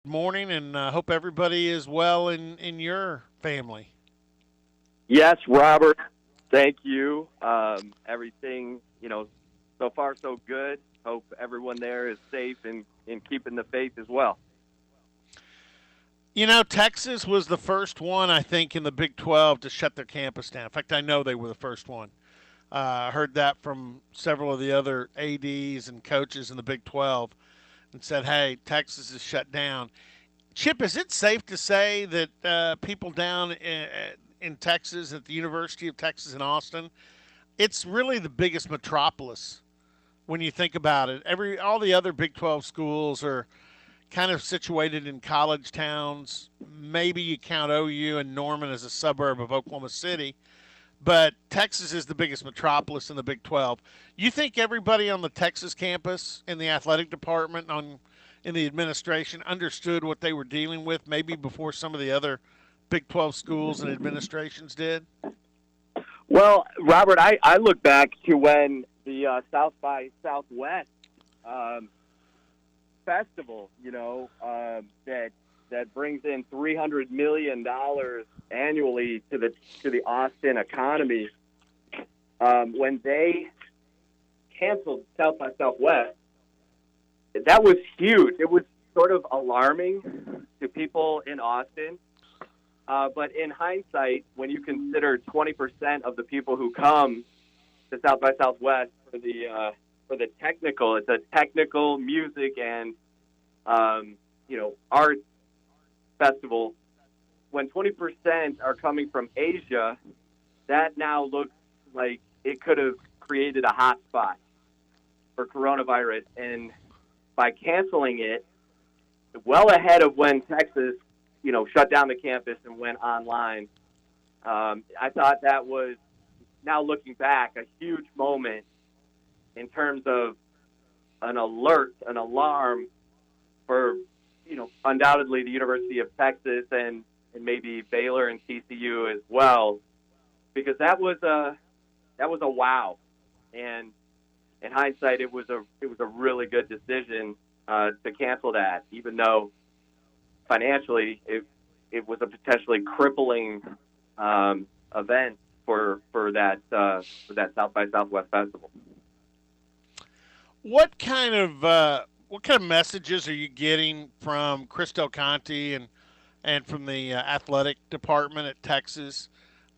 Morning, and hope everybody is well in your family. Yes, Robert. Thank you. Everything, so far so good. Hope everyone there is safe and keeping the faith as well. Texas was the first one, I think, in the Big 12 to shut their campus down. In fact, I know they were the first one. I heard that from several of the other ADs and coaches in the Big 12 and said, hey, Texas is shut down. Chip, is it safe to say that people down in Texas at the University of Texas in Austin, it's really the biggest metropolis when you think about it. All the other Big 12 schools are kind of situated in college towns. Maybe you count OU and Norman as a suburb of Oklahoma City, but Texas is the biggest metropolis in the Big 12. You think everybody on the Texas campus in the athletic department in the administration understood what they were dealing with maybe before some of the other Big 12 schools and administrations did? Well, Robert, I look back to when the South by Southwest um, festival, that brings in $300 million annually to the Austin economy. When they canceled South by Southwest, that was huge. It was sort of alarming to people in Austin. But in hindsight, when you consider 20% of the people who come to South by Southwest for the technical, it's a technical music and art festival. When 20% are coming from Asia, that now looks like it could have created a hot spot for coronavirus. And by canceling it, well ahead of when Texas, shut down the campus and went online, I thought that was, now looking back, a huge moment in terms of an alert, an alarm for, undoubtedly the University of Texas and maybe Baylor and TCU as well, because that was a wow. And in hindsight, it was a really good decision to cancel that, even though financially it was a potentially crippling event for that South by Southwest festival. What kind of messages are you getting from Chris Del Conte and from the athletic department at Texas?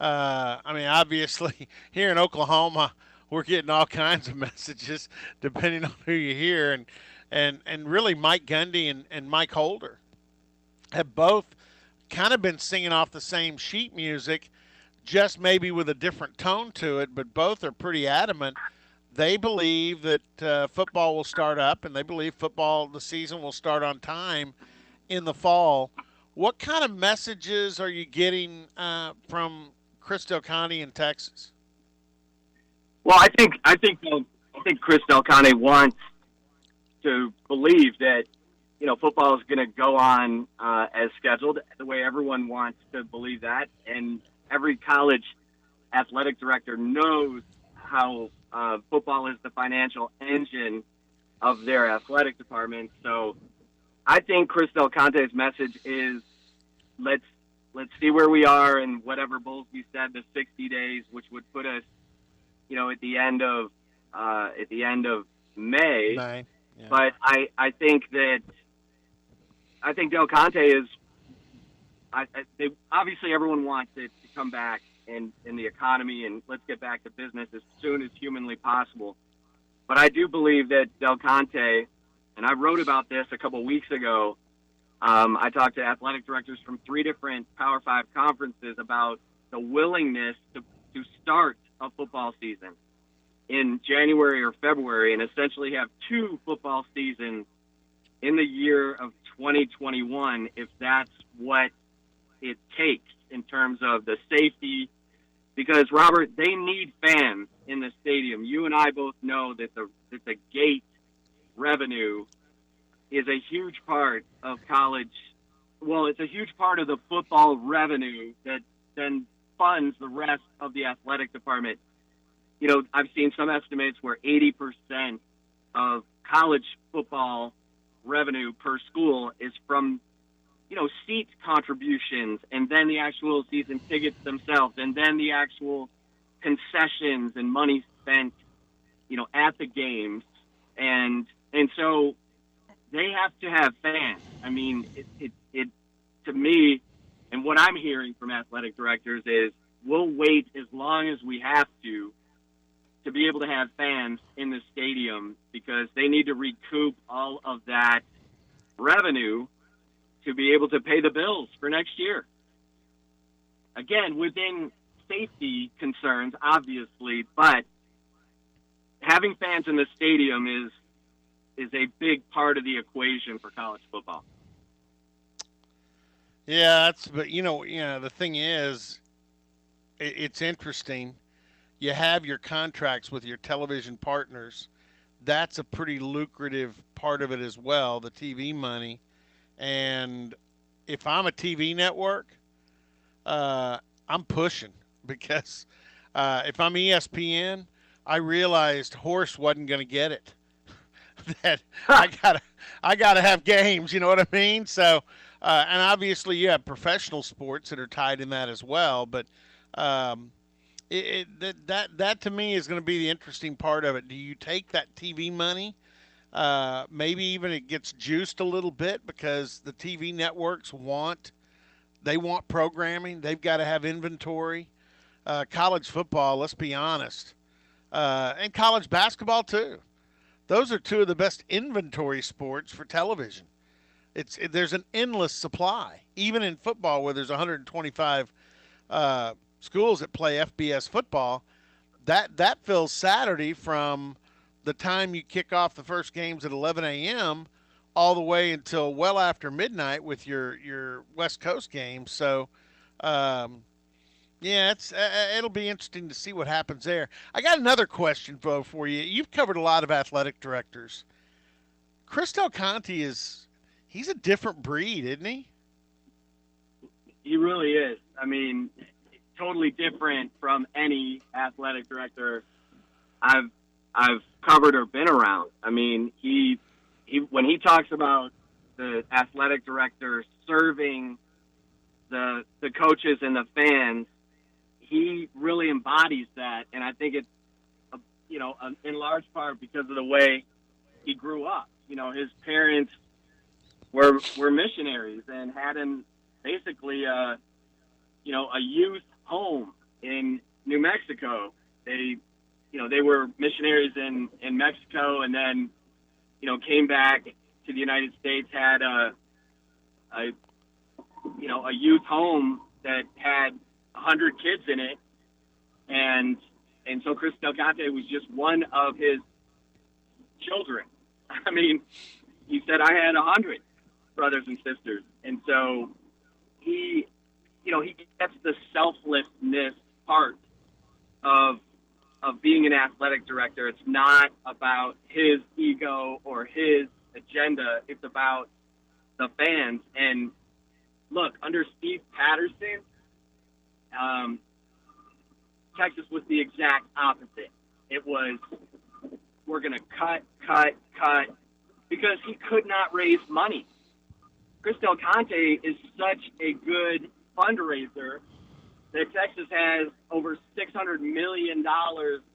I mean, obviously, here in Oklahoma, we're getting all kinds of messages depending on who you hear, and really Mike Gundy and Mike Holder have both kind of been singing off the same sheet music, just maybe with a different tone to it, but both are pretty adamant. They believe that football will start up, and they believe the season will start on time in the fall. What kind of messages are you getting from Chris Del Conte in Texas? Well, I think Chris Del Conte wants to believe that football is going to go on as scheduled, the way everyone wants to believe that, and every college athletic director knows how football is the financial engine of their athletic department. So I think Chris Del Conte's message is let's see where we are and whatever Bowlesby said, the 60 days, which would put us, at the end of May. May. Yeah. But I think Del Conte is. Obviously everyone wants it to come back in the economy and let's get back to business as soon as humanly possible. But I do believe that Del Conte, and I wrote about this a couple weeks ago. I talked to athletic directors from 3 different Power 5 conferences about the willingness to start a football season in January or February and essentially have 2 football seasons in the year of 2021 if that's what it takes in terms of the safety. Because, Robert, they need fans in the stadium. You and I both know that the gate revenue is a huge part of college. Well, it's a huge part of the football revenue that then funds the rest of the athletic department. I've seen some estimates where 80% of college football revenue per school is from seat contributions, and then the actual season tickets themselves, and then the actual concessions and money spent, at the games, and so they have to have fans. I mean, it to me, and what I'm hearing from athletic directors is we'll wait as long as we have to be able to have fans in the stadium because they need to recoup all of that revenue to be able to pay the bills for next year. Again, within safety concerns, obviously, but having fans in the stadium is a big part of the equation for college football. Yeah, but the thing is, it's interesting. You have your contracts with your television partners. That's a pretty lucrative part of it as well, the TV money. And if I'm a TV network, I'm pushing because if I'm ESPN, I realized Horse wasn't going to get it. That I gotta have games. You know what I mean? So, and obviously you have professional sports that are tied in that as well. But um, that to me is going to be the interesting part of it. Do you take that TV money? Maybe even it gets juiced a little bit because the TV networks want programming. They've got to have inventory. College football, let's be honest, and college basketball too. Those are two of the best inventory sports for television. There's an endless supply, even in football where there's 125 schools that play FBS football. That fills Saturday from the time you kick off the first games at 11 a.m. all the way until well after midnight with your West Coast games. So, yeah, it'll be interesting to see what happens there. I got another question for you. You've covered a lot of athletic directors. Chris Del Conte he's a different breed, isn't he? He really is. I mean, totally different from any athletic director I've covered or been around. I mean, he when he talks about the athletic director serving the coaches and the fans, he really embodies that, and I think it's in large part because of the way he grew up. His parents were missionaries and had him basically a youth home in New Mexico. They were missionaries in Mexico, and then came back to the United States, had a youth home that had 100 kids in it, and so Chris Del Conte was just one of his children. I mean, he said I had 100 brothers and sisters, and so he gets the selflessness part of being an athletic director. It's not about his ego or his agenda. It's about the fans. And look, under Steve Patterson, Texas was the exact opposite. It was, we're going to cut, because he could not raise money. Chris Del Conte is such a good fundraiser that Texas has over $600 million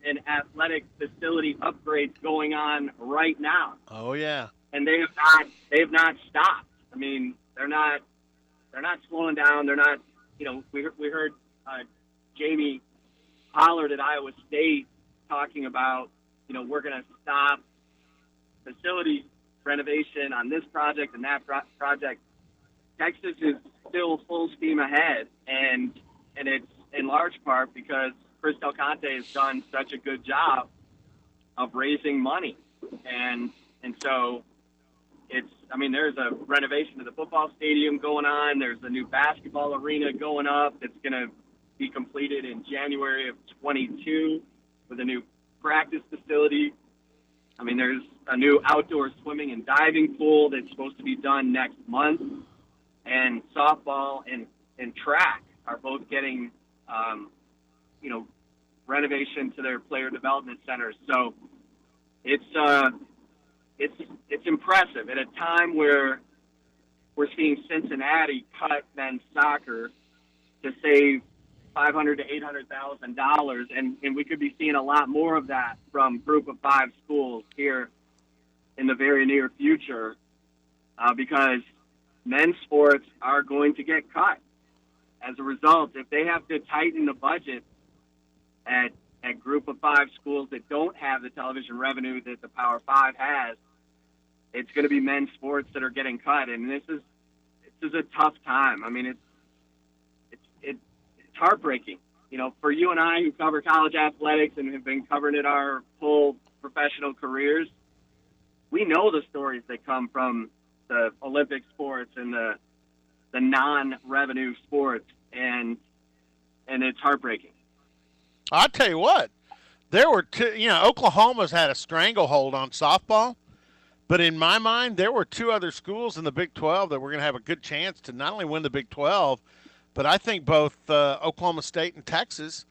in athletic facility upgrades going on right now. Oh yeah, and they have not stopped. I mean, they're not slowing down. They're not. We heard Jamie Pollard at Iowa State talking about we're going to stop facility renovation on this project and that project. Texas is still full steam ahead, and it's in large part because Chris Del Conte has done such a good job of raising money, and so there's a renovation of the football stadium going on. There's a new basketball arena going up that's going to be completed in January of 22 with a new practice facility. I mean, there's a new outdoor swimming and diving pool that's supposed to be done next month, and softball and track are both getting, renovation to their player development centers. So it's impressive at a time where we're seeing Cincinnati cut men's soccer to save $500 to $800,000, and we could be seeing a lot more of that from Group of Five schools here in the very near future, because men's sports are going to get cut. As a result, if they have to tighten the budget at Group of Five schools that don't have the television revenue that the Power Five has, it's going to be men's sports that are getting cut, and this is a tough time. I mean, it's heartbreaking. You know, for you and I who cover college athletics and have been covering it our whole professional careers, we know the stories that come from the Olympic sports and the non-revenue sports, and it's heartbreaking. I'll tell you what, there were two. Oklahoma's had a stranglehold on softball, but in my mind, there were two other schools in the Big 12 that were going to have a good chance to not only win the Big 12, but I think both Oklahoma State and Texas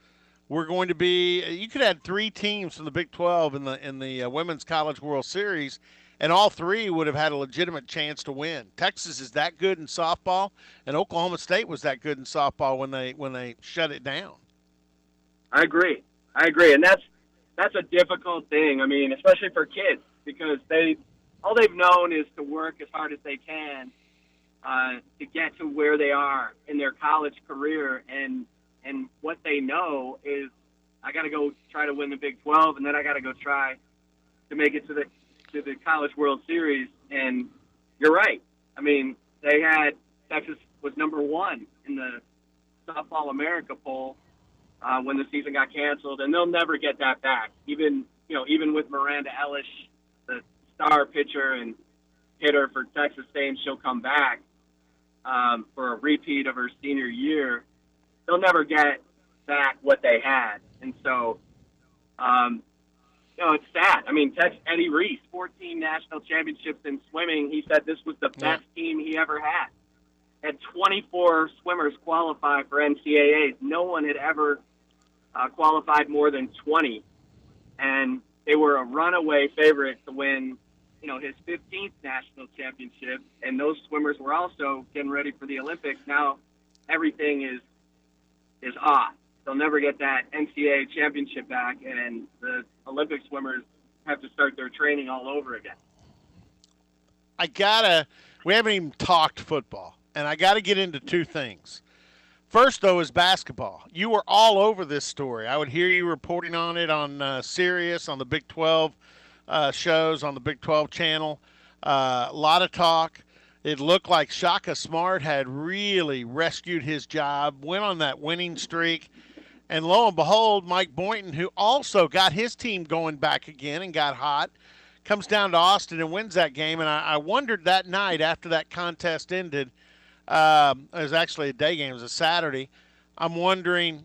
were going to be. You could add three teams from the Big 12 in the Women's College World Series, and all three would have had a legitimate chance to win. Texas is that good in softball, and Oklahoma State was that good in softball when they shut it down. I agree, and that's a difficult thing. I mean, especially for kids, because all they've known is to work as hard as they can to get to where they are in their college career, and what they know is, I got to go try to win the Big 12, and then I got to go try to make it to the College World Series. And you're right. I mean, Texas was number one in the Softball America poll when the season got canceled, and they'll never get that back. Even with Miranda Ellis, the star pitcher and hitter for Texas, saying she'll come back for a repeat of her senior year, they'll never get back what they had. And so, it's sad. I mean, Eddie Reese, 14 national championships in swimming. He said this was the best team he ever had. Had 24 swimmers qualify for NCAAs. No one had ever qualified more than 20. And they were a runaway favorite to win, his 15th national championship. And those swimmers were also getting ready for the Olympics. Now everything is off. They'll never get that NCAA championship back, and the Olympic swimmers have to start their training all over again. We haven't even talked football, and I gotta get into two things. First, though, is basketball. You were all over this story. I would hear you reporting on it on Sirius, on the Big 12 shows, on the Big 12 channel. A lot of talk. It looked like Shaka Smart had really rescued his job, went on that winning streak. And lo and behold, Mike Boynton, who also got his team going back again and got hot, comes down to Austin and wins that game. And I wondered that night after that contest ended, it was actually a day game, it was a Saturday. I'm wondering,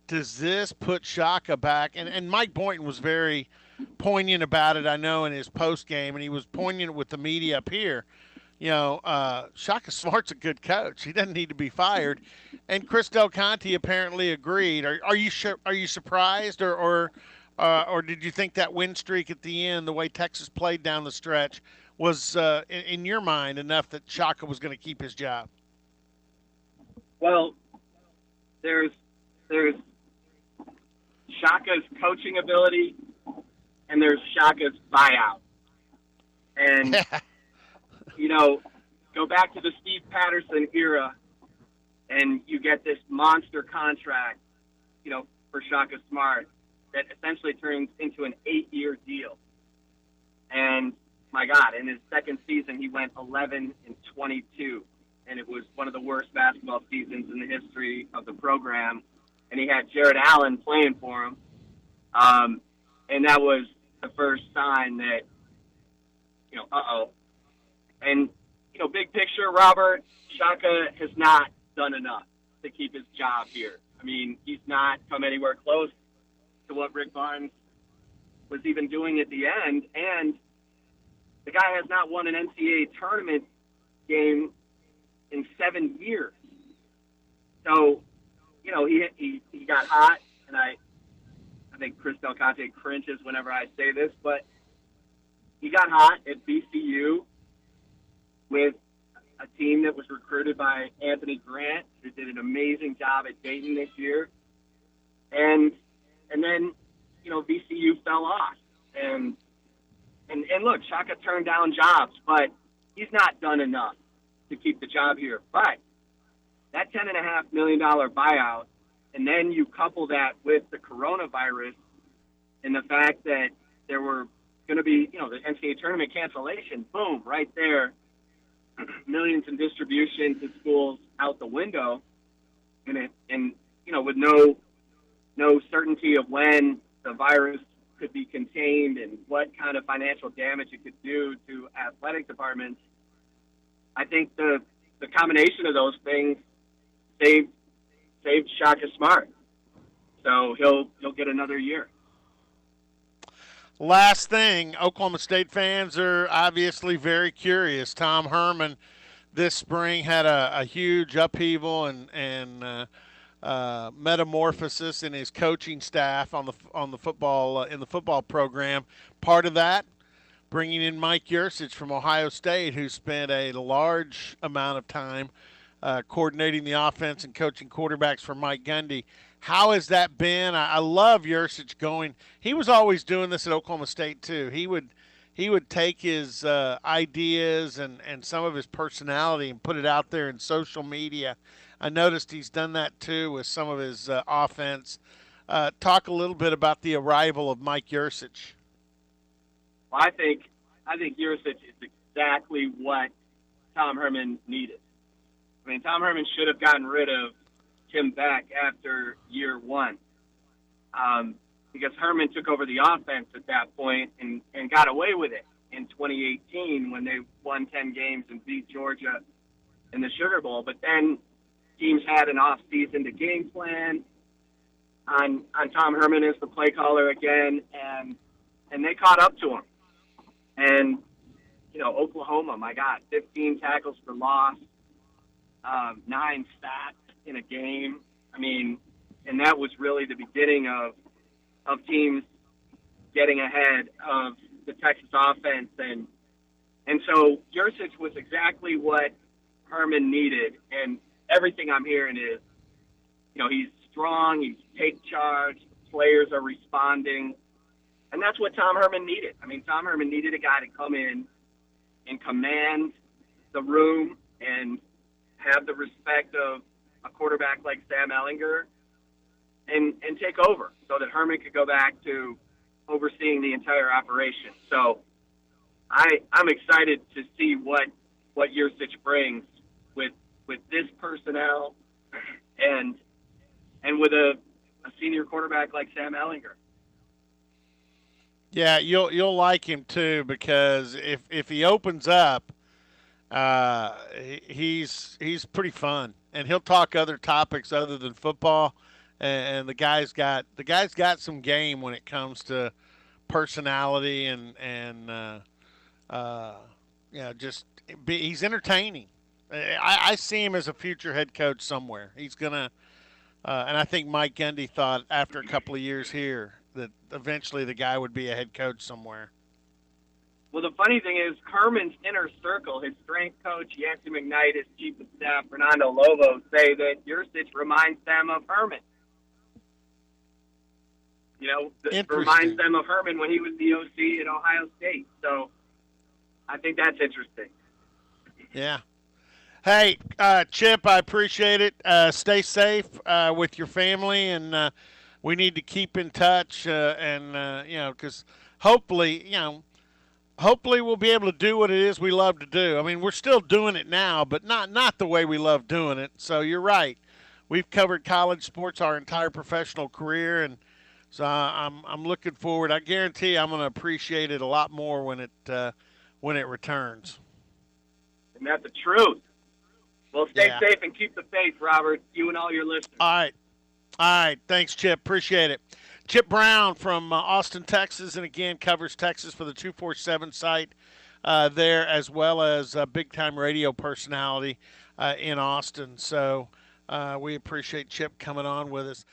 does this put Shaka back? And Mike Boynton was very poignant about it, I know, in his post game, and he was poignant with the media up here. Shaka Smart's a good coach. He doesn't need to be fired. And Chris Del Conte apparently agreed. Are you surprised, or did you think that win streak at the end, the way Texas played down the stretch, was in your mind enough that Shaka was going to keep his job? Well, there's Shaka's coaching ability, and there's Shaka's buyout. And go back to the Steve Patterson era, and you get this monster contract, for Shaka Smart that essentially turns into an 8-year deal. And my God, in his second season, he went 11-22, and it was one of the worst basketball seasons in the history of the program. And he had Jared Allen playing for him, and that was the first sign that, uh-oh. And, big picture, Robert, Shaka has not done enough to keep his job here. I mean, he's not come anywhere close to what Rick Barnes was even doing at the end. And the guy has not won an NCAA tournament game in 7 years. So, he got hot, and I think Chris Del Conte cringes whenever I say this, but he got hot at BCU with a team that was recruited by Anthony Grant, who did an amazing job at Dayton this year, and then VCU fell off, and and look, Shaka turned down jobs, but he's not done enough to keep the job here. But that $10.5 million buyout, and then you couple that with the coronavirus and the fact that there were going to be, the NCAA tournament cancellation, boom, right there, millions in distribution to schools out the window, and with no certainty of when the virus could be contained and what kind of financial damage it could do to athletic departments. I think the combination of those things saved Shaka Smart. So he'll get another year. Last thing, Oklahoma State fans are obviously very curious. Tom Herman this spring had a huge upheaval and metamorphosis in his coaching staff on the football in the football program. Part of that, bringing in Mike Yursich from Ohio State, who spent a large amount of time coordinating the offense and coaching quarterbacks for Mike Gundy. How has that been? I love Yursich going. He was always doing this at Oklahoma State too. He would take his ideas and some of his personality and put it out there in social media. I noticed he's done that too with some of his offense. Talk a little bit about the arrival of Mike Yursich. Well, I think Yursich is exactly what Tom Herman needed. I mean, Tom Herman should have gotten rid of Tim Beck after year one, because Herman took over the offense at that point and got away with it in 2018 when they won 10 games and beat Georgia in the Sugar Bowl. But then teams had an off season to game plan on Tom Herman as the play caller again, and they caught up to him. And Oklahoma, my God, 15 tackles for loss, 9 sacks in a game. I mean, and that was really the beginning of teams getting ahead of the Texas offense, and so Yursich was exactly what Herman needed. And everything I'm hearing is, he's strong, he's take charge, players are responding, and that's what Tom Herman needed. I mean, Tom Herman needed a guy to come in and command the room and have the respect of a quarterback like Sam Ehlinger and take over so that Herman could go back to overseeing the entire operation. So I'm excited to see what Yursich brings with this personnel and with a senior quarterback like Sam Ehlinger. Yeah, you'll like him too because if he opens up, he's pretty fun and he'll talk other topics other than football. And the guy's got some game when it comes to personality uh, he's entertaining. I see him as a future head coach somewhere. He's gonna, and I think Mike Gundy thought after a couple of years here that eventually the guy would be a head coach somewhere. Well, the funny thing is, Herman's inner circle, his strength coach, Yancey McKnight, his chief of staff, Fernando Lobo, say that Yursich reminds them of Herman. Reminds them of Herman when he was the OC at Ohio State. So I think that's interesting. Yeah. Hey, Chip, I appreciate it. Stay safe with your family, and we need to keep in touch. Because hopefully we'll be able to do what it is we love to do. I mean, we're still doing it now, but not the way we love doing it. So you're right. We've covered college sports our entire professional career, and so I'm looking forward. I guarantee I'm going to appreciate it a lot more when it returns. And that's the truth. Well, stay Yeah. safe and keep the faith, Robert, you and all your listeners. All right. All right. Thanks, Chip. Appreciate it. Chip Brown from Austin, Texas, and again covers Texas for the 247 site there, as well as a big time radio personality in Austin. So we appreciate Chip coming on with us.